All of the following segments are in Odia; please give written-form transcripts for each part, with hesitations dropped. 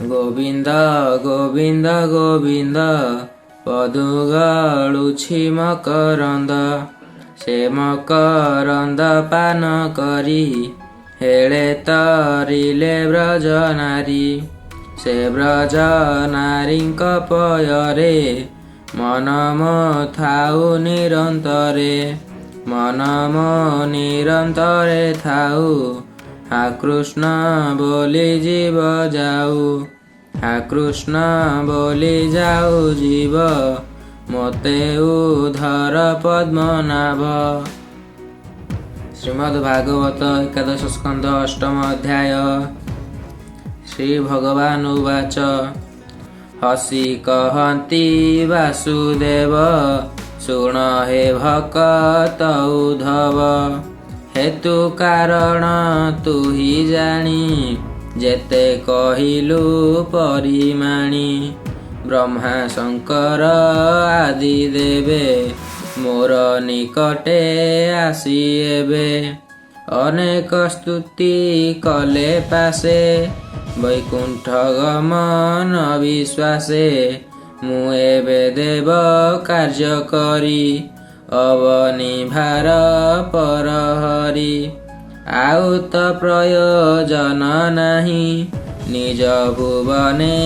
ଗୋବିନ୍ଦ ଗୋବିନ୍ଦ ଗୋବିନ୍ଦ ପଦୁ ଗଳୁଛି ମକରନ୍ଦ, ସେ ମକରନ୍ଦ ପାନ କରି ହେଳେ ତରିଲେ ବ୍ରଜ ନାରୀ। ସେ ବ୍ରଜ ନାରୀଙ୍କ ପୟରେ ମନ ମୋ ଥାଉ ନିରନ୍ତରେ, ମନ ମୋ ନିରନ୍ତରେ ଥାଉ। ହା କୃଷ୍ଣ ବୋଲି ଜୀବ ଯାଉ, ହା କୃଷ୍ଣ ବୋଲି ଯାଉ ଜୀବ, ମୋତେ ଉଦ୍ଧର ପଦ୍ମନାଭ। ଶ୍ରୀମଦ୍ ଭାଗବତ ଏକାଦଶ ସ୍କନ୍ଧ ଅଷ୍ଟମ ଅଧ୍ୟାୟ। ଶ୍ରୀ ଭଗବାନ ଉବାଚ ହସି କହନ୍ତି ବାସୁଦେବ, ଶୁଣ ହେ ଭକତ ଉଦ୍ଧବ। ହେତୁ କାରଣ ତୁ ହି ଜାଣି, ଯେତେ କହିଲୁ ପରିମାଣି। ବ୍ରହ୍ମା ଶଙ୍କର ଆଦି ଦେବେ, ମୋର ନିକଟେ ଆସି ଏବେ। ଅନେକ ସ୍ତୁତି କଲେ ପାଶେ, ବୈକୁଣ୍ଠ ଗମନ ବିଶ୍ୱାସେ। ମୁଁ ଏବେ ଦେବ କାର୍ଯ୍ୟ କରି, ଅବନିଭାର ପରହରି। ଆଉ ତ ପ୍ରୟୋଜନ ନାହିଁ, ନିଜ ଭୁବନେ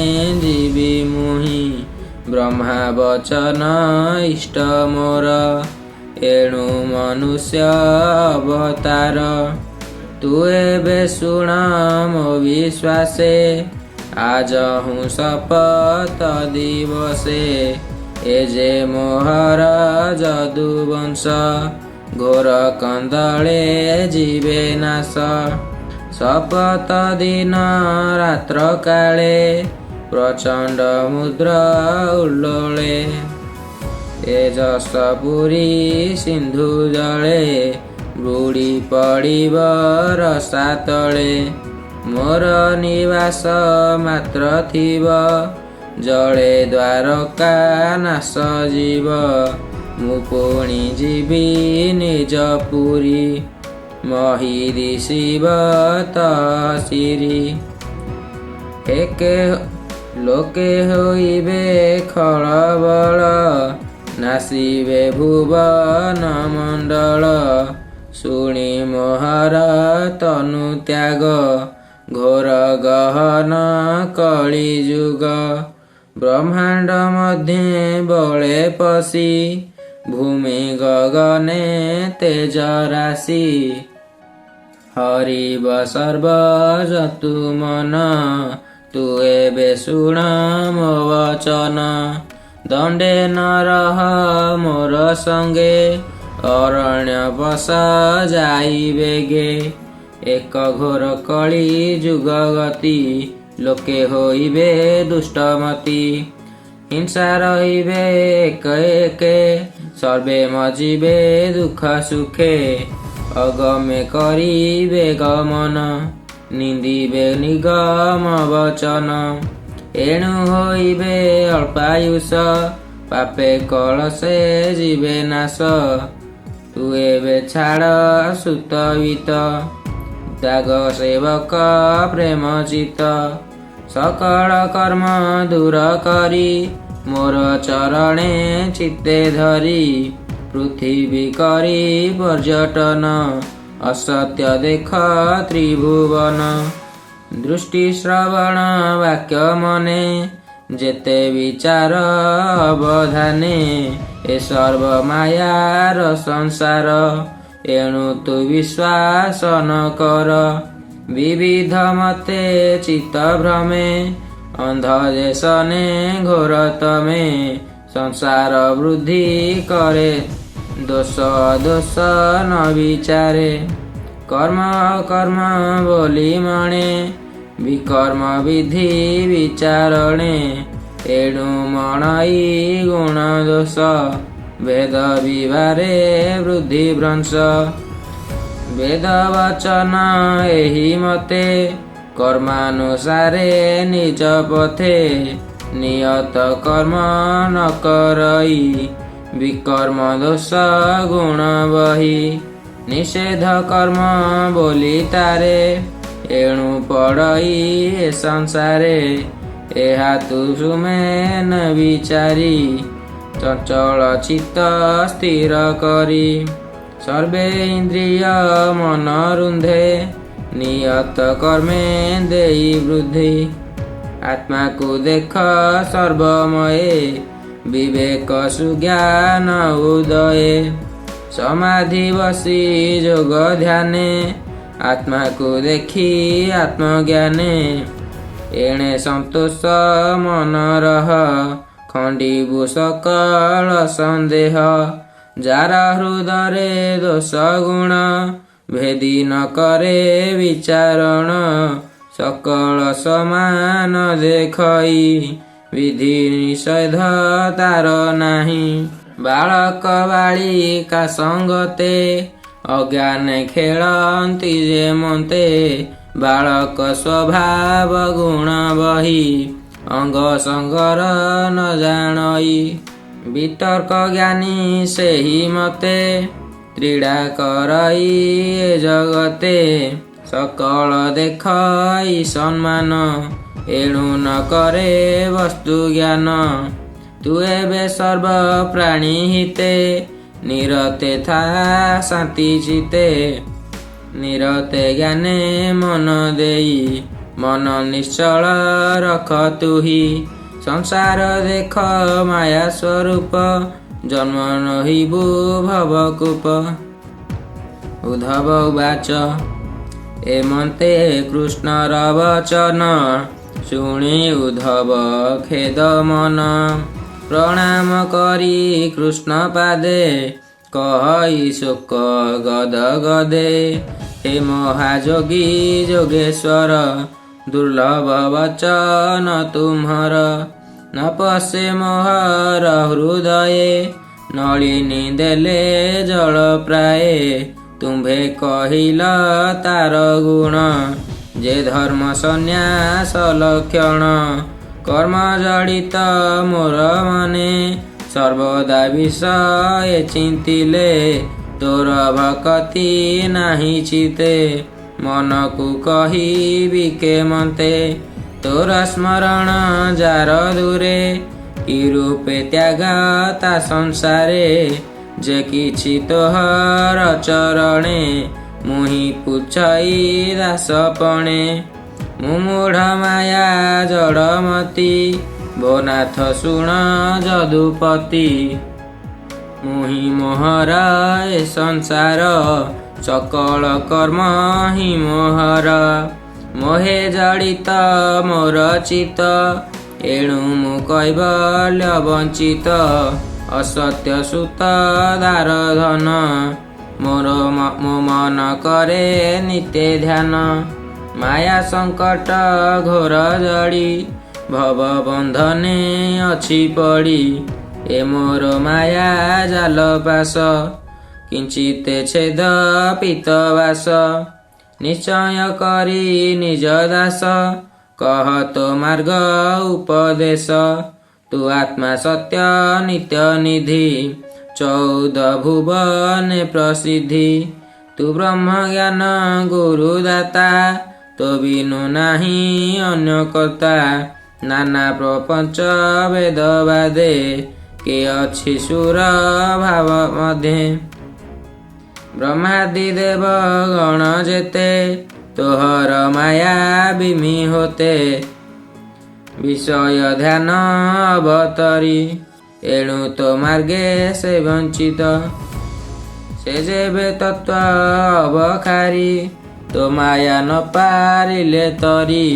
ଯିବି ମୁହିଁ। ବ୍ରହ୍ମା ବଚନ ଇଷ୍ଟ ମୋର, ଏଣୁ ମନୁଷ୍ୟ ଅବତାର। ତୁ ଏବେ ଶୁଣ ମୋ ବିଶ୍ୱାସେ, ଆଜହୁଁ ଶପଥ ଦିବସେ। ଏ ଯେ ମୋହର ଯଦୁବଂଶ, ଘୋର କନ୍ଦଳେ ଯିବେ ନାଶ। ଶପଥ ଦିନ ରାତ୍ର କାଳେ, ପ୍ରଚଣ୍ଡ ମୁଦ୍ର ଉଲ୍ଲୋଳେ। ଏ ଯଶ ପୁରୀ ସିନ୍ଧୁ ଜଳେ, ବୁଡ଼ି ପଡ଼ିବ ରସାତଳେ। ମୋର ନିବାସ ମାତ୍ର ଥିବ, ଜଳେ ଦ୍ୱାରକା ନାଶ ଯିବ। ମୁଁ ପୁଣି ଯିବି ନିଜ ପୁରୀ, ମହି ଦିଶିବ ତହସିରି। ଏକେ ଲୋକେ ହୋଇବେ ଖଳବଳ, ନାସିବେ ଭୁବନ ମଣ୍ଡଳ। ଶୁଣି ମୋହର ତନୁ ତ୍ୟାଗ, ଘୋର ଗହନ କଳିଯୁଗ। ବ୍ରହ୍ମାଣ୍ଡ ମଧ୍ୟେ ବଳେ ପଶି, ଭୂମି ଗଗନେ ତେଜ ରାଶି। ହରିବ ସର୍ବ ଜତୁ ମନ, ତୁ ଏବେ ଶୁଣ ମୋ ବଚନ। ଦଣ୍ଡେ ନ ରହ ମୋର ସଙ୍ଗେ, ଅରଣ୍ୟ ବସ ଯାଇ ବେଗେ। ଏକ ଘୋର କଳି ଯୁଗ ଗତି, ଲୋକେ ହୋଇବେ ଦୁଷ୍ଟମତି। ହିଂସା ରହିବେ ଏକ ଏକେ, ସର୍ବେ ମଜିବେ ଦୁଃଖ ସୁଖେ। ଅଗମେ କରିବେ ଗମନ, ନିନ୍ଦିବେ ନିଗମ ବଚନ। ଏଣୁ ହୋଇବେ ଅଳ୍ପାୟୁଷ, ପାପେ କଳସେ ଯିବେ ନାଶ। ତୁ ଏବେ ଛାଡ଼ ସୁତବିତ, ତ୍ୟାଗ ସେବକ ପ୍ରେମ ଚିତ। ସକଳ କର୍ମ ଦୂର କରି, ମୋର ଚରଣେ ଚିତ୍ତେ ଧରି। ପୃଥିବୀ କରି ପର୍ଯ୍ୟଟନ, ଅସତ୍ୟ ଦେଖ ତ୍ରିଭୁବନ। ଦୃଷ୍ଟି ଶ୍ରବଣ ବାକ୍ୟ ମନେ, ଯେତେ ବିଚାର ଅବଧାନେ। ଏ ସର୍ବ ମାୟାର ସଂସାର, ଏଣୁ ତୁ ବିଶ୍ୱାସ ନ କର। ବିବିଧ ମତେ ଚିତ୍ତ ଭ୍ରମେ, ଅନ୍ଧ ଦେଶନେ ଘୋର ତମେ। ସଂସାର ବୃଦ୍ଧି କରେ, ଦୋଷ ଦୋଷ ନ ବିଚାରେ। କର୍ମ ଅକର୍ମ ବୋଲି ମଣେ, ବିକର୍ମ ବିଧି ବିଚାରଣେ। ଏଣୁ ମଣଇ ଗୁଣ ଦୋଷ, ଭେଦ ବିବାରେ ବୃଦ୍ଧି ଭ୍ରଂଶ। ବେଦ ବଚନ ଏହି ମତେ, କର୍ମାନୁସାରେ ନିଜ ପଥେ। ନିୟତ କର୍ମ ନ କରଇ, ବିକର୍ମ ଦୋଷ ଗୁଣ ବହି। ନିଷେଧ କର୍ମ ବୋଲି ତାରେ, ଏଣୁ ପଡ଼ଇ ଏ ସଂସାରେ ଏହା ତୁ ସୁମେନ ବିଚାରି ଚଞ୍ଚଳ ଚିତ୍ତ ସ୍ଥିର କରି ସର୍ବେ ଇନ୍ଦ୍ରିୟ ମନ ରୁନ୍ଧେ ନିୟତ କର୍ମେ ଦେଇ ବୃଦ୍ଧି ଆତ୍ମାକୁ ଦେଖ ସର୍ବମୟେ ବିବେକ ସୁଜ୍ଞାନ ଉଦୟେ ସମାଧି ବସି ଯୋଗ ଧ୍ୟାନେ ଆତ୍ମାକୁ ଦେଖି ଆତ୍ମଜ୍ଞାନେ ଏଣେ ସନ୍ତୋଷ ମନ ରହ ଖଣ୍ଡିବୁ ସକଳ ସନ୍ଦେହ ଯାର ହୃଦରେ ଦୋଷ ଗୁଣ ଭେଦି ନ କରେ ବିଚାରଣ ସକଳ ସମାନ ଦେଖଇ ବିଧି ନିଷେଧ ତାର ନାହିଁ ବାଳକ ବାଳିକା ସଙ୍ଗତେ ଅଜ୍ଞାନେ ଖେଳନ୍ତି ଯେ ମନ୍ତେ ବାଳକ ସ୍ୱଭାବ ଗୁଣ ବହି ଅଙ୍ଗ ସଙ୍ଗର ନ ଜାଣଇ ବିତର୍କ ଜ୍ଞାନୀ ସେହି ମତେ କ୍ରୀଡ଼ା କରଇ ଏ ଜଗତେ ସକଳ ଦେଖଇ ସମ୍ମାନ ଏଣୁ ନ କରେ ବସ୍ତୁ ଜ୍ଞାନ ତୁ ଏବେ ସର୍ବ ପ୍ରାଣୀ ହିତେ ନିରତେ ଥା ଶାନ୍ତି ଚିତେ ନିରତେ ଜ୍ଞାନେ ମନ ଦେଇ ମନ ନିଶ୍ଚଳ ରଖ ତୁହି ସଂସାର ଦେଖ ମାୟା ସ୍ୱରୂପ ଜନ୍ମ ନହିବୁ ଭବକୂପ ଉଦ୍ଧବ ଉବାଚ ଏମନ୍ତେ କୃଷ୍ଣର ବଚନ ଶୁଣି ଉଦ୍ଧବ ଖେଦ ମନ ପ୍ରଣାମ କରି କୃଷ୍ଣ ପାଦେ କହଇ ଶୋକ ଗଦ ଗଦେ ହେ ମହାଯୋଗୀ ଯୋଗେଶ୍ୱର ଦୁର୍ଲଭ ବଚନ ତୁମ୍ହର ନ ପଶେ ମୋହର ହୃଦୟେ ନଳିନୀ ଦେଲେ ଜଳ ପ୍ରାୟେ ତୁମ୍ଭେ କହିଲ ତାର ଗୁଣ ଯେ ଧର୍ମ ସନ୍ନ୍ୟାସ ଲକ୍ଷଣ କର୍ମ ଜଡ଼ିତ ମୋର ମନେ ସର୍ବଦା ବିଷୟ ଚିନ୍ତିଲେ ତୋର ଭକତି ନାହିଁ ଚିତେ ମନକୁ କହିବି କେମନ୍ତେ ତୋର ସ୍ମରଣ ଯାର ଦୂରେ କି ରୂପେ ତ୍ୟାଗ ତା ସଂସାରେ ଯେ କିଛି ତୋହର ଚରଣେ ମୁହିଁ ପୁଛଇ ଦାସପଣେ ମୁଁ ମୂଢ଼ ମାୟା ଜଡ଼ମତି ଭୋନାଥ ଶୁଣ ଯଦୁପତି ମୁହିଁ ମୋହର ଏ ସଂସାର ସକଳ କର୍ମ ହିଁ ମୋହର ମୋହେ ଜଡ଼ିତ ମୋର ଚିତ ଏଣୁ ମୁଁ କୈବଲ୍ୟ ବଞ୍ଚିତ ଅସତ୍ୟ ସୁତ ଦାର ଧନ ମୋର ମୋ ମନ କରେ ନିତ୍ୟ ଧ୍ୟାନ ମାୟା ସଙ୍କଟ ଘୋର ଜଡ଼ି ଭବ ବନ୍ଧନେ ଅଛି ପଡ଼ି ଏ ମୋର ମାୟା ଜାଲ ପାଶ କିଞ୍ଚିତେ ଛେଦ ପିତବାସ ନିଶ୍ଚୟ କରି ନିଜ ଦାସ କହ ତୋ ମାର୍ଗ ଉପଦେଶ ତୁ ଆତ୍ମା ସତ୍ୟ ନିତ୍ୟ ନିଧି 14 ଭୁବନେ ପ୍ରସିଦ୍ଧି ତୁ ବ୍ରହ୍ମ ଜ୍ଞାନ ଗୁରୁଦାତା ତୋ ବିନୁ ନାହିଁ ଅନ୍ୟ କର୍ତ୍ତା ନାନା ପ୍ରପଞ୍ଚ ବେଦ ବାଦେ କେ ଅଛି ସୁର ଭାବ ମଧ୍ୟେ ବ୍ରହ୍ମାଦି ଦେବ ଗଣ ଯେତେ ତୋହର ମାୟା ବିମି ହୋତେ ବିଷୟ ଧ୍ୟାନ ଅବତରି ଏଣୁ ତୋ ମାର୍ଗେ ସେ ବଞ୍ଚିତ ସେ ଯେବେ ତତ୍ଵ ଅବକାରୀ ତୋ ମାୟା ନ ପାରିଲେ ତରି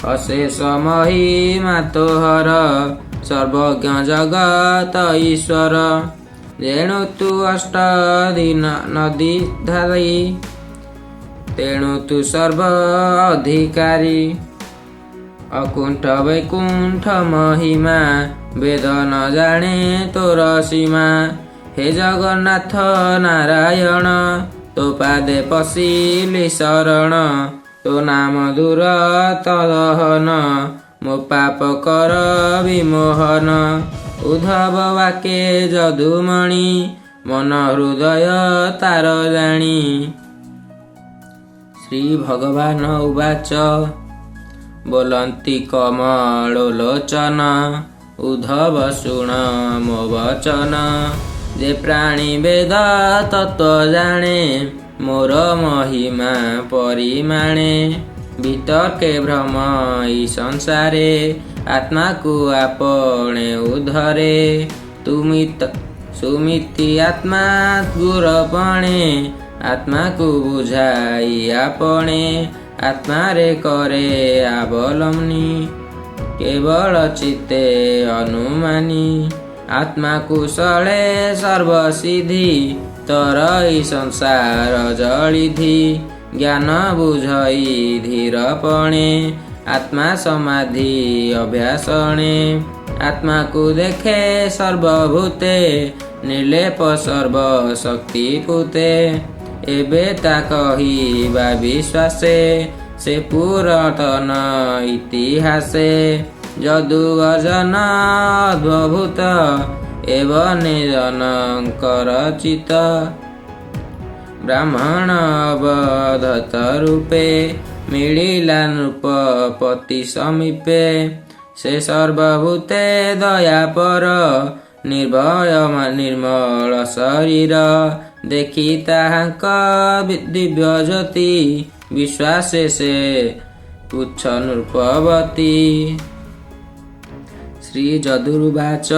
ଅଶେଷ ମହିମା ତୋହର ସର୍ବଜ୍ଞ ଜଗତ ଈଶ୍ୱର ଯେଣୁ ତୁ ଅଷ୍ଟ ଦିନ ନଦୀ ଧାଇ ତେଣୁ ତୁ ସର୍ବ ଅଧିକାରୀ ଅକୁଣ୍ଠ ବୈକୁଣ୍ଠ ମହିମା ବେଦ ନ ଜାଣେ ତୋର ସୀମା ହେ ଜଗନ୍ନାଥ ନାରାୟଣ ତୋ ପାଦେ ପଶିଲି ଶରଣ ତୋ ନାମ ଦୂର ତଦହନ ମୋ ପାପ କର ବିମୋହନ ଉଦ୍ଧବ ବାକେ ଯଦୁମଣି ମନ ହୃଦୟ ତାର ଜାଣି श्रीभगवान् उवाच बोलन्ति कमलोलोचन उद्धव शृण मो वचन जे प्राणी वेद तत्व जाणे मोर महिमा परिमाणे वितर्के भ्रम ई संसारे आत्मा को आपणे उद्धरे सुमिति आत्मा गुरपणे आत्मा को बुझाई आपणे आत्मा रे करे अवलम्बनी केवल चित्ते अनुमानी आत्मा कुशले सर्वसिद्धि तरई संसार जलिधि ज्ञान बुझई धीरपणे आत्मा समाधि अभ्यासणे आत्मा को देखे सर्वभूते निर्लेप सर्व शक्ति पूते एबे ता कहिबा विश्वासे से पुरातन इतिहासे जदु अजन अद्भुत एवं निजनकर चित ब्राह्मण अवधत रूपे मिलिला नृपपति समीपे से सर्वभूते दया पर निर्भय निर्मल शरीर देखी ताहांक दिव्य ज्योति विश्वासे से पुच्छ नृपवती श्री जदुर्वाच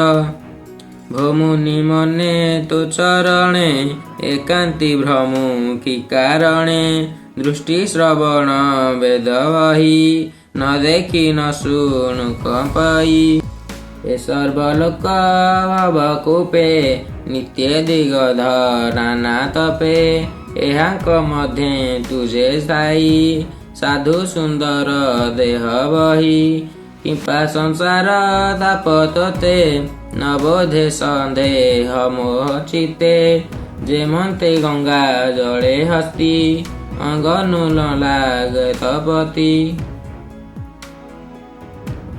भो मुनि मने तो चरणे एकांति भ्रमु की कारणे दृष्टि श्रवण वेद वही न देखी न शुणु कंपई ए सर्वलोक भवकूपे नित्य दिगध नाना तपे एहांक मध्य तुझे साई साधु सुंदर देह बही किंपा संसार तापतते न बोधे संदेह मोह चिते जेमंते गंगा जले हस्ती अंगनु लागे तपति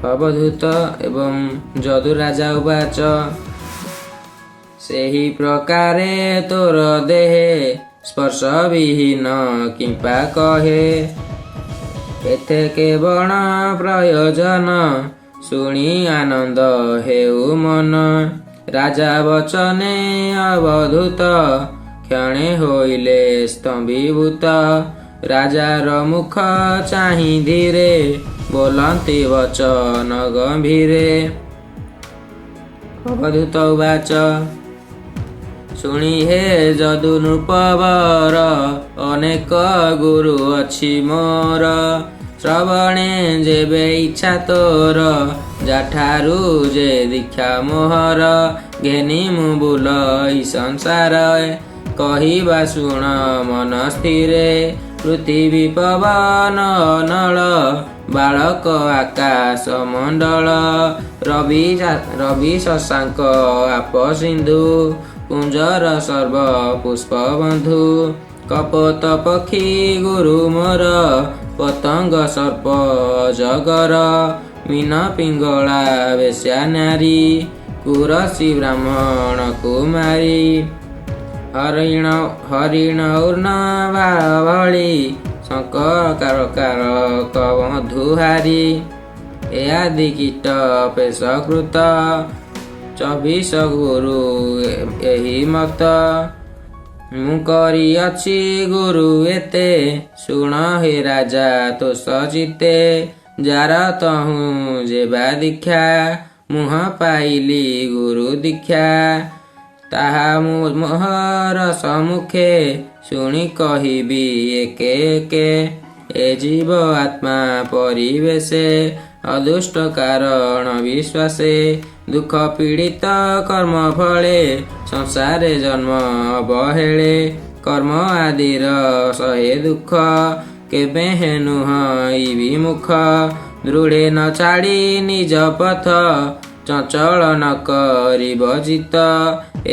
अवधूत एवं जदु राजा उवाच सेही प्रकारे तोर देहे स्पर्श विहीन किंपा कहे एथे केवल प्रयोजन शुणी आनंद हेउ मन राजा वचने अवधूत क्षणे होइले स्तंभीभूत राजार मुख चाहि धीरे बोलन्ति वचन गंभीरे अवधूत उवाच शुणी हे जदु नृपवर अनेक गुरु अछि मोर श्रवणे जेबे इच्छा तोर जाठारु जे दीक्षा मोहर घेनी मु बुलई संसार कहिबा शुण मन स्थिरे पृथ्वी पवन नल बालक आकाश मंडल रवि शशांक आप सिंधु कुंजर सर्व पुष्प बंधु कपोत पक्षी गुरु मोर पतंग सर्प जगर मीन पिंगला वेश्या नारी कुरसी ब्राह्मण कुमारी हरिण उर्ण भଳି शंख कार मधुहारी ए आदि कीट पेशकृत 24 गुरु एही मत मु करिअछि गुरु एते शुण हे राजा तो सजिते जार तहु जेबा दीक्षा मुह पाइली गुरु दीक्षा ताहा मोहर सम्मुखे शुणी कहिबी एके एके ए जीव आत्मा परिवेशे अदुष्ट कारण विश्वासे दुख पीड़ित कर्म फले संसारे जन्म अवहेले कर्म आदिर सहे दुख केबे हेनुह विमुख दृढ़े न छाड़ी निज पथ चंचल न करिब जित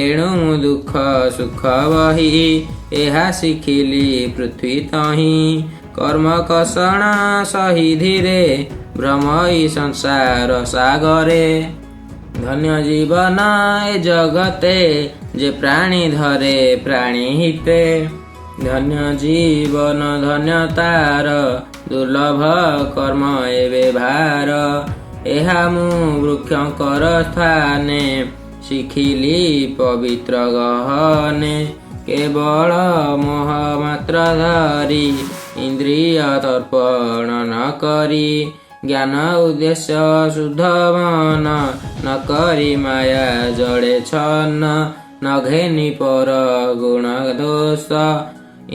एणु दुख सुख बही एहा शिखिली पृथ्वी तही कर्म कषण सही धीरे भ्रमई संसार सागरे धन्य जीवन ए जगते जे प्राणी धरे प्राणी हिते ଧନ୍ୟ ଜୀବନ ଧନ୍ୟ ତାର ଦୁର୍ଲଭ କର୍ମ ଏବେ ଭାର। ଏହା ମୁଁ ବୃକ୍ଷଙ୍କର ସ୍ଥାନେ ଶିଖିଲି ପବିତ୍ର ଗହନେ। କେବଳ ମୋହ ମାତ୍ର ଧରି ଇନ୍ଦ୍ରିୟ ତର୍ପଣ ନ କରି ଜ୍ଞାନ ଉଦ୍ଦେଶ୍ୟ ଶୁଦ୍ଧ ମନ ନ କରି ମାୟା ଜଡ଼େ ଛନ୍ନ। ନ ଘେନି ପର ଗୁଣ ଦୋଷ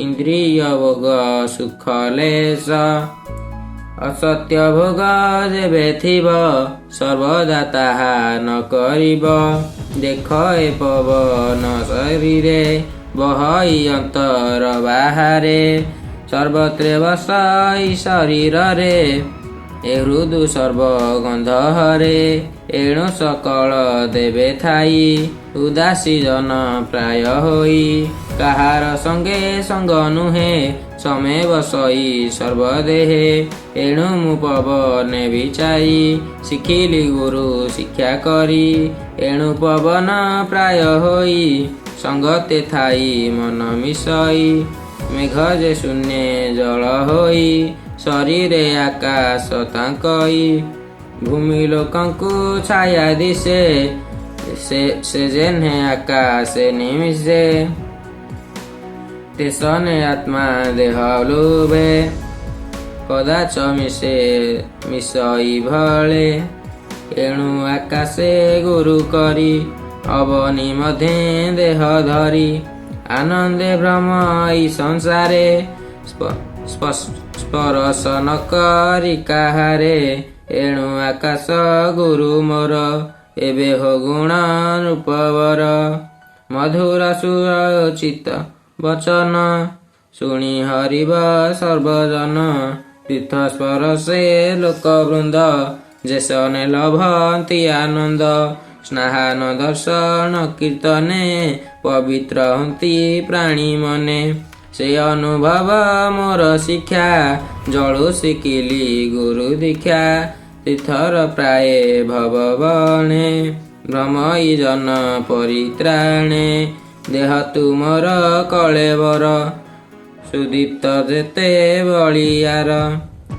ଇନ୍ଦ୍ରିୟ ଭୋଗ ସୁଖ ଲେଶ। ଅସତ୍ୟ ଭୋଗ ଯେବେ ଥିବ ସର୍ବଦା ତାହା ନ କରିବ। ଦେଖ ଏ ପବନ ଶରୀରେ ବହଇ ଅନ୍ତର ବାହାରେ। ସର୍ବତ୍ରେ ବସଇ ଶରୀରରେ ଏ ହୃଦୁ ସର୍ବଗନ୍ଧ ହରେ। ଏଣୁ ସକଳ ଦେବେ ଥାଇ ଉଦାସୀ ଜନ ପ୍ରାୟ ହୋଇ। କାହାର ସଙ୍ଗେ ସଙ୍ଗ ନୁହେଁ ସମେ ବସଇ ସର୍ବଦେହେ। ଏଣୁ ମୁଁ ପବନେ ବିଚାରି ଶିଖିଲି ଗୁରୁ ଶିକ୍ଷା କରି। ଏଣୁ ପବନ ପ୍ରାୟ ହୋଇ ସଙ୍ଗତେ ଥାଇ ମନ ମିଶଇ। ମେଘ ଯେ ଶୂନ୍ୟେ ଜଳ ହୋଇ ଶରୀରେ ଆକାଶ ତାଙ୍କଇ। ଭୂମି ଲୋକଙ୍କୁ ଛାୟା ଦିଶେ ସେ ଯେହ୍ନେ ଆକାଶେ ନିମିଷେ। ତେସନେ ଆତ୍ମା ଦେହ ଲୋଭେ କଦାଚ ମିଶଇ ଭଳେ। ଏଣୁ ଆକାଶେ ଗୁରୁ କରି ଅବନି ମଧ୍ୟେ ଦେହ ଧରି। ଆନନ୍ଦେ ଭ୍ରମ ଏଇ ସଂସାରେ ସ୍ପରଶ ନ କରି କାହାରେ। ଏଣୁ ଆକାଶ ଗୁରୁ ମୋର ଏବେ ହୋ ଗୁଣ ରୂପବର। ମଧୁର ସୁରଚିତ ବଚନ ଶୁଣି ହରିବ ସର୍ବଜନ। ତୀର୍ଥ ସ୍ପରଶେ ଲୋକବୃନ୍ଦ ଯେସନେ ଲଭନ୍ତି ଆନନ୍ଦ। ସ୍ନାହାନ ଦର୍ଶନ କୀର୍ତ୍ତନେ ପବିତ୍ର ହନ୍ତି ପ୍ରାଣୀ ମନେ। ସେ ଅନୁଭବ ମୋର ଶିକ୍ଷା ଜଳୁ ଶିଖିଲି ଗୁରୁ ଦୀକ୍ଷା। ତୀର୍ଥର ପ୍ରାୟେ ଭବ ବଣେ ଭ୍ରମଇ ଜନ ପରିତ୍ରାଣେ। ଦେହ ତୁମର କଳେବର ସୁଦୀପ୍ତ ଯେତେ ବଳିୟାର।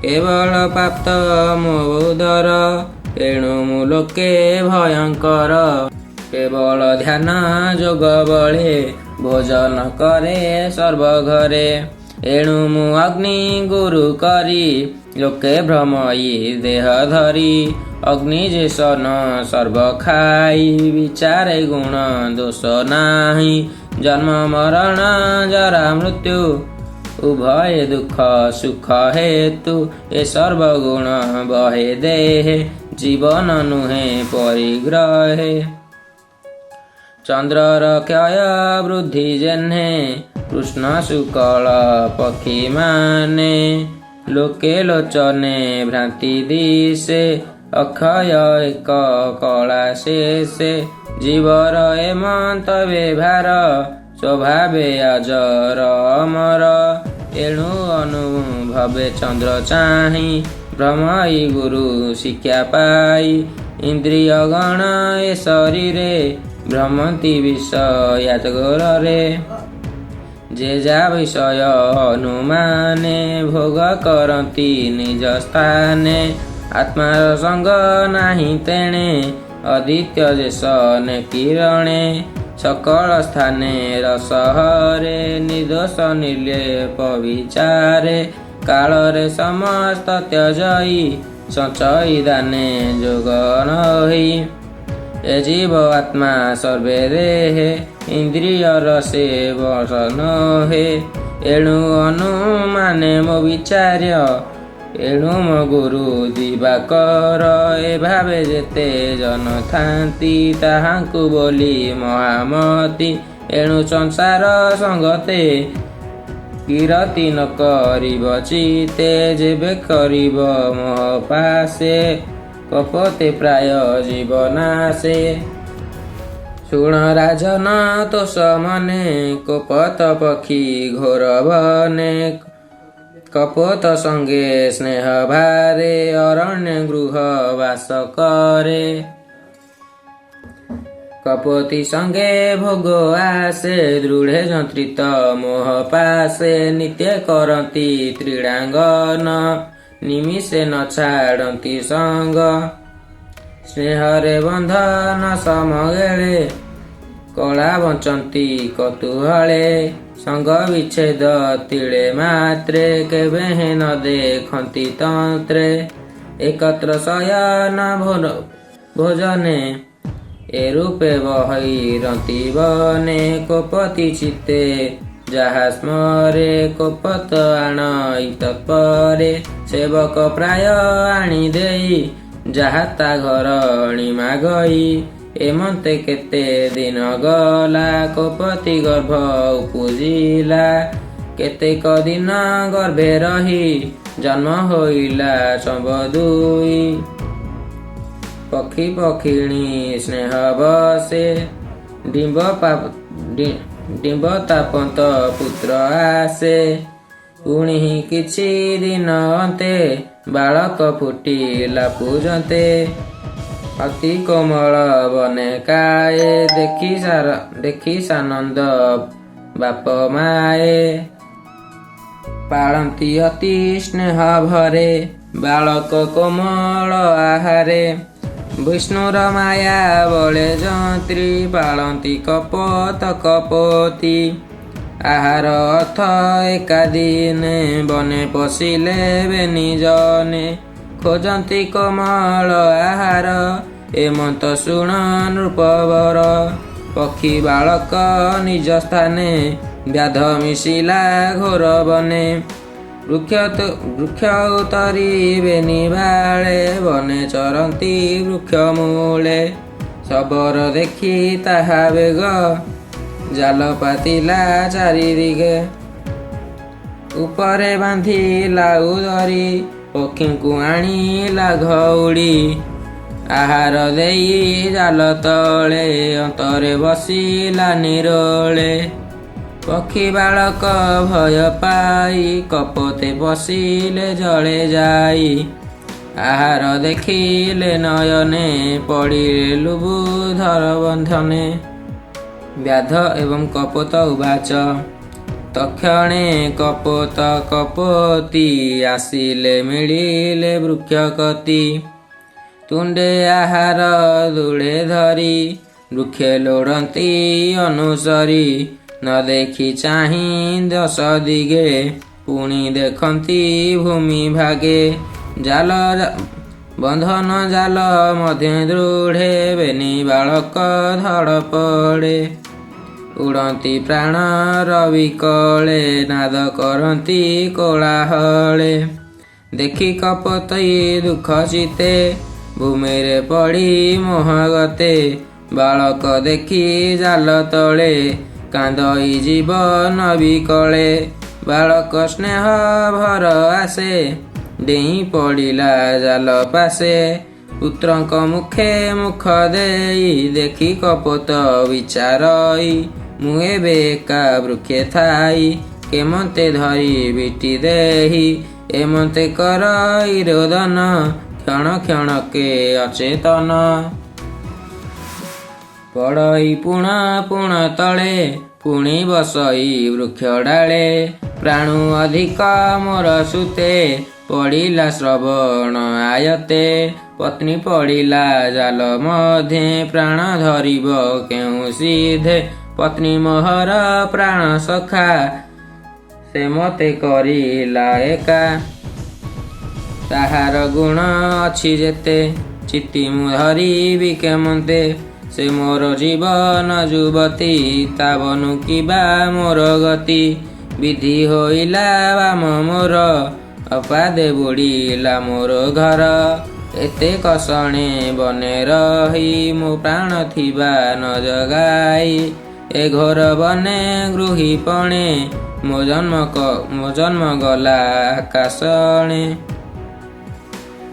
କେବଳ ପ୍ରାପ୍ତ ମୋ ଉଦର ଏଣୁ ମୁଁ ଲୋକେ ଭୟଙ୍କର। କେବଳ ଧ୍ୟାନ ଯୋଗ ବଳେ ଭୋଜନ କରେ ସର୍ବଘରେ। ଏଣୁ ମୁଁ ଅଗ୍ନି ଗୁରୁ କରି ଲୋକେ ଭ୍ରମଇ ଦେହ ଧରି। ଅଗ୍ନି ଯେ ସନ ସର୍ବ ଖାଇ ବିଚାରେ ଗୁଣ ଦୋଷ ନାହିଁ। ଜନ୍ମ ମରଣ ଜରା ମୃତ୍ୟୁ ଉଭୟ ଦୁଃଖ ସୁଖ ହେତୁ। ଏ ସର୍ବଗୁଣ ବହେ ଦେହେ ଜୀବନ ନୁହେଁ ପରିଗ୍ରହେ। ଚନ୍ଦ୍ରର କ୍ଷୟ ବୃଦ୍ଧି ଯେହ୍ନେ କୃଷ୍ଣ ଶୁକ୍ଳ ପକ୍ଷୀ ମାନେ। ଲୋକେ ଲୋଚନେ ଭ୍ରାନ୍ତି ଦିଶେ ଅକ୍ଷୟ ଏକ କଳା ଶେଷେ। ଜୀବର ଏମନ୍ତ ବ୍ୟବହାର ସ୍ୱଭାବେ ଅଜର ଅମର। ଏଣୁ ଅନୁଭବେ ଚନ୍ଦ୍ର ଚାହିଁ ଭ୍ରମଇ ଗୁରୁ ଶିକ୍ଷା ପାଇ। ଇନ୍ଦ୍ରିୟ ଗଣ ଏ ଶରୀରେ ଭ୍ରମନ୍ତି ବିଷୟାତଗୋରରେ। ଯେ ଯା ବିଷୟ ହନୁମାନେ ଭୋଗ କରନ୍ତି ନିଜ ସ୍ଥାନେ। ଆତ୍ମାର ସଙ୍ଗ ନାହିଁ ତେଣେ ଅଦିତ୍ୟ ଯେ ସନେ କିରଣେ। ସକଳ ସ୍ଥାନେ ରସହରେ ନିର୍ଦୋଷ ନିର୍ଲେପ ବିଚାରେ। କାଳରେ ସମସ୍ତ ତ୍ୟଜଇ ସଞ୍ଚଇ ଦାନେ ଯୋଗ ନହି। ଏ ଜୀବ ଆତ୍ମା ସର୍ବେ ଦେହେ ଇନ୍ଦ୍ରିୟର ସେ ବଶନ ହେ। ଏଣୁ ଅନୁମାନେ ମୋ ବିଚାର୍ୟ ଏଣୁ ମୋ ଗୁରୁ ଦିବାକର। ଏ ଭାବେ ଯେତେ ଜନ ଥାନ୍ତି ତାହାଙ୍କୁ ବୋଲି ମହାମତି। ଏଣୁ ସଂସାର ସଙ୍ଗତେ କିରତି ନ କରିବ ଚିତେ। ଯେବେ କରିବ ମୋହ ପାଶେ କପତେ ପ୍ରାୟ ଜୀବନାଶେ। ଶୁଣ ରାଜନ ତୋଷ ମନେ କପତ ପକ୍ଷୀ ଘୋର ବନେ। କପୋତ ସଙ୍ଗେ ସ୍ନେହ ଭାରେ ଅରଣ୍ୟ ଗୃହ ବାସ କରେ। କପୋତୀ ସଙ୍ଗେ ଭୋଗ ଆସେ, ଦୃଢ଼େ ଯନ୍ତ୍ରିତ ମୋହ ପାସେ। ନିତ୍ୟ କରନ୍ତି କ୍ରୀଡ଼ାଙ୍ଗନ, ନିମିଷେ ନ ଛାଡ଼ନ୍ତି ସଙ୍ଗ। ସ୍ନେହରେ ବନ୍ଧନ ସମଗେଳେ, କଳା ବଞ୍ଚନ୍ତି କତୁହଳେ। ସଙ୍ଗ ବିଚ୍ଛେଦ ତିଳେ ମାତ୍ରେ, କେବେ ନ ଦେଖନ୍ତି ତନ୍ତ୍ରେ। ଏକତ୍ର ଶୟନ ଭୋଜନେ, ଏ ରୂପେ ବହିରନ୍ତି ବନେ। କୋପତି ଚିତ୍ତେ ଯାହା ସ୍ମରେ, କୋପତ ଆଣଇ ତତ୍ପରେ। ସେବକ ପ୍ରାୟ ଆଣି ଦେଇ, ଯାହା ତା ଘରଣୀ ମାଗଇ। ଏମନ୍ତେ କେତେ ଦିନ ଗଲା, କୋପତି ଗର୍ଭ ଉପୁଜିଲା। କେତେକ ଦିନ ଗର୍ଭେ ରହି, ଜନ୍ମ ହୋଇଲା ସମ୍ବଦୁଇ। ପକ୍ଷୀ ପକ୍ଷିଣୀ ସ୍ନେହ ବସେ, ଡିମ୍ବ ତାପନ୍ତ ପୁତ୍ର ଆସେ। ପୁଣି କିଛି ଦିନ ଅନ୍ତେ, ବାଳକ ଫୁଟିଲା ପୂଜନ୍ତେ। ଅତି କୋମଳ ବନେ କାଏ, ଦେଖି ସାନନ୍ଦ ବାପ ମାଏ। ପାଳନ୍ତି ଅତି ସ୍ନେହ ଭରେ, ବାଳକ କୋମଳ ଆହାରେ। ବିଷ୍ଣୁର ମାୟା ବଳେ ଯନ୍ତ୍ରୀ, ପାଳନ୍ତି କପୋତ କପୋତୀ। ଆହାର ଅର୍ଥ ଏକାଦିନେ, ବନେ ପଶିଲେ ବେନି ଜନେ। ଖୋଜନ୍ତି କୋମଳ ଆହାର, ଏମନ୍ତ ଶୁଣ ନୃପବର। ପକ୍ଷୀ ବାଳକ ନିଜ ସ୍ଥାନେ, ବ୍ୟାଧ ମିଶିଲା ଘୋର ବନେ। ବୃକ୍ଷ ଉତରିବେନି ବାଳେ, ବନେ ଚରନ୍ତି ବୃକ୍ଷ ମୂଳେ। ଶବର ଦେଖି ତାହା ବେଗ, ଜାଲ ପାତିଲା ଚାରିଦିଗେ। ଉପରେ ବାନ୍ଧିଲା ଉଦରି, ପକ୍ଷୀଙ୍କୁ ଆଣିଲା ଘଉଡ଼ି। ଆହାର ଦେଇ ଜାଲ ତଳେ, ଅନ୍ତରେ ବସିଲା ନିରୋଳେ। ପକ୍ଷୀ ବାଳକ ଭୟ ପାଇ, କପୋତେ ପଶିଲେ ଜଳେ ଯାଇ। ଆହାର ଦେଖିଲେ ନୟନେ, ପଡ଼ିଲେ ଲୁବୁଧର ବନ୍ଧନେ। ବ୍ୟାଧ ଏବଂ କପୋତ ଉବାଚ, ତକ୍ଷଣେ କପୋତ କପୋତୀ, ଆସିଲେ ମିଳିଲେ ବୃକ୍ଷ କତି। ତୁଣ୍ଡେ ଆହାର ଦୂଳେ ଧରି, ବୃକ୍ଷେ ଲୋଡ଼ନ୍ତି ଅନୁସରି। ନ ଦେଖି ଚାହିଁ ଦଶ ଦିଗେ, ପୁଣି ଦେଖନ୍ତି ଭୂମି ଭାଗେ। ବନ୍ଧନ ଜାଲ ମଧ୍ୟେ ଦୃଢ଼େ, ବେନି ବାଳକ ଧଡ଼ ପଡ଼େ। ଉଡ଼ନ୍ତି ପ୍ରାଣ ରବିକଳେ, ନାଦ କରନ୍ତି କୋଳାହଳେ। ଦେଖି କପୋତୀ ଦୁଃଖ ଚିତ୍ତେ, ଭୂମିରେ ପଡ଼ି ମୋହଗତେ। ବାଳକ ଦେଖି ଜାଲ ତଳେ, କାନ୍ଦଇ ଜୀବନ ବିକଳେ। ବାଳକ ସ୍ନେହ ଭର ଆସେ, ଡେଇଁ ପଡ଼ିଲା ଜାଲ ପାଶେ। ପୁତ୍ରଙ୍କ ମୁଖେ ମୁଖ ଦେଇ, ଦେଖି କପୋତ ବିଚାରଇ। ମୁଁ ଏବେ ଏକା ବୃକ୍ଷେ ଥାଇ, କେମନ୍ତେ ଧରି ବିଟି ଦେହି। ଏମନ୍ତେ କରଇ ରୋଦନ, କ୍ଷଣ କ୍ଷଣକେ ଅଚେତନ। ପଡ଼ଇ ପୁଣ ପୁଣ ତଳେ, ପୁଣି ବସଇ ବୃକ୍ଷ ଡାଳେ। ପ୍ରାଣୁ ଅଧିକ ମୋର ସୁତେ, ପଡ଼ିଲା ଶ୍ରବଣ ଆୟତେ। ପତ୍ନୀ ପଡ଼ିଲା ଜାଲ ମଧ୍ୟେ, ପ୍ରାଣ ଧରିବ କେଉଁ ସିଧେ। ପତ୍ନୀ ମୋହର ପ୍ରାଣ ସଖା, ସେ ମତେ କରିଲା ଏକା। ତାହାର ଗୁଣ ଅଛି ଯେତେ, ଚିତି ମୁଁ ଧରିବି କେମନ୍ତେ। ସେ ମୋର ଜୀବନ ଯୁବତୀ, ତା ବନୁ କିବା ମୋର ଗତି। ବିଧି ହୋଇଲା ବାମ ମୋର, ଅପାଦେ ବୁଡ଼ିଲା ମୋର ଘର। ଏତେ କଷଣେ ବନେ ରହି, ମୋ ପ୍ରାଣ ଥିବା ନ ଜଗାଇ। ଏ ଘୋର ବନେ ଗୃହୀପଣେ, ମୋ ଜନ୍ମ ଗଲା ଆକାଶଣେ।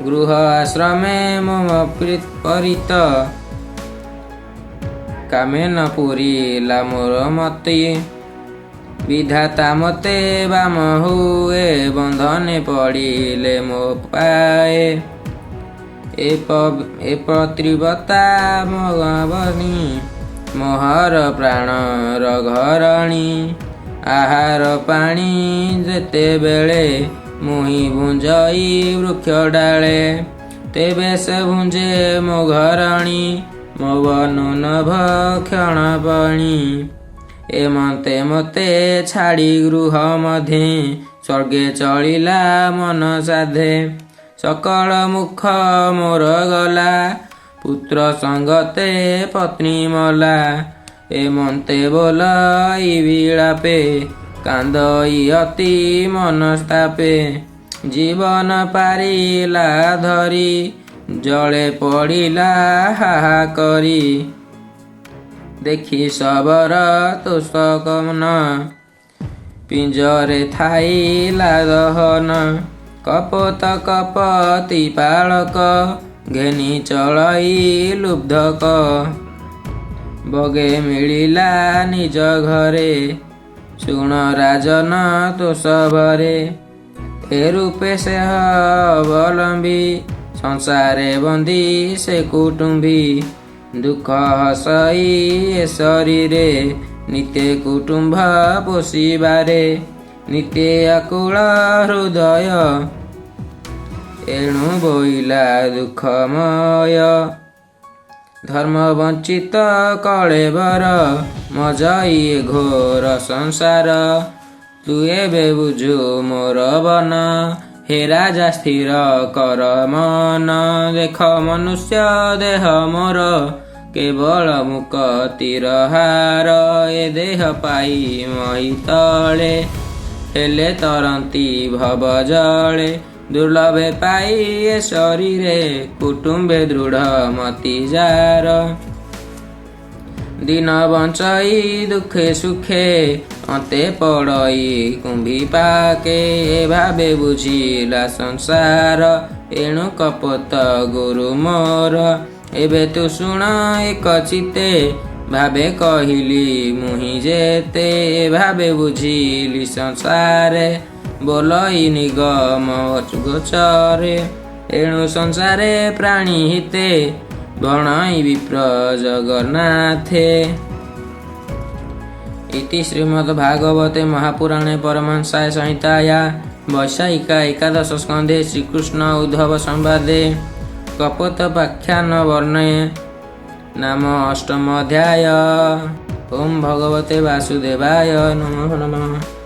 ଗୃହ ଆଶ୍ରମେ ମମ ପରିତ, କାମେ ନ ପୁରିଲା ମୋର ମତି। ବିଧାତା ମତେ ବାମ ହୁଏ, ବନ୍ଧନେ ପଡ଼ିଲେ ମୋ ପାଏ। ଏ ପତ୍ରିବତା ମଗବନି, मोहर प्राणर घरणी आहार पाणी जेतेबेले मुहि भुंजई वृक्ष डाले तेबे से भुंजे मो घरणी मो बनु नभ क्षण पाणी एमते मते छाड़ी गृह मधे स्वर्गे चलिला मन साधे सकल मुख मोर गला पुत्र संगते पत्नी मला एमते बोलाई विलापे कांदई अति मनस्तापे जीवन पारिला धरी जले पड़िला हाहा करी देखी शबर तोषक मन पिंजरे थाइला दहन कपोत कपति पालक घेनी चलई लुब्धक बगे मिलिला निज घरे सुण राजन तोष भरे ए रूपे से अवलंबी संसारे बंदी से कुटुंबी दुख हसई ए शरीरे नित्य कुटुंब पोषिबारे नित्य आकुल हृदय एणु बोइला दुखमय धर्म वंचित कलेबर मजाई घोर संसार तु एबे बुझु मोर बन हे राजा स्थिर कर मन देख मनुष्य देह मोर केवल मुकतिर हार ए देह पाई मही तले हेले तरंती भव जले दुर्लभे पाई ए शरीरे कुटुंबे दृढ़ मति जार दिन बंचई दुखे सुखे अन्ते पड़ई कुंभी पाके भावे बुझिला संसार एणु कपत गुरु मोर एबे तु शुण एक चिते भावे कहिली मुहि जेते भावे बुझिली संसारे बोलई निगम गोचरे एणु संसारे प्राणी हिते भणई विप्र जगन्नाथे इति श्रीमद्भागवते महापुराणे परमहंसाय संहिताया वैशाखिका एकादश स्कंधे श्रीकृष्ण उद्धव संवादे कपोतपाख्यान वर्णे नाम अष्टम अध्याय। ओम भगवते वासुदेवाय नमः नमः।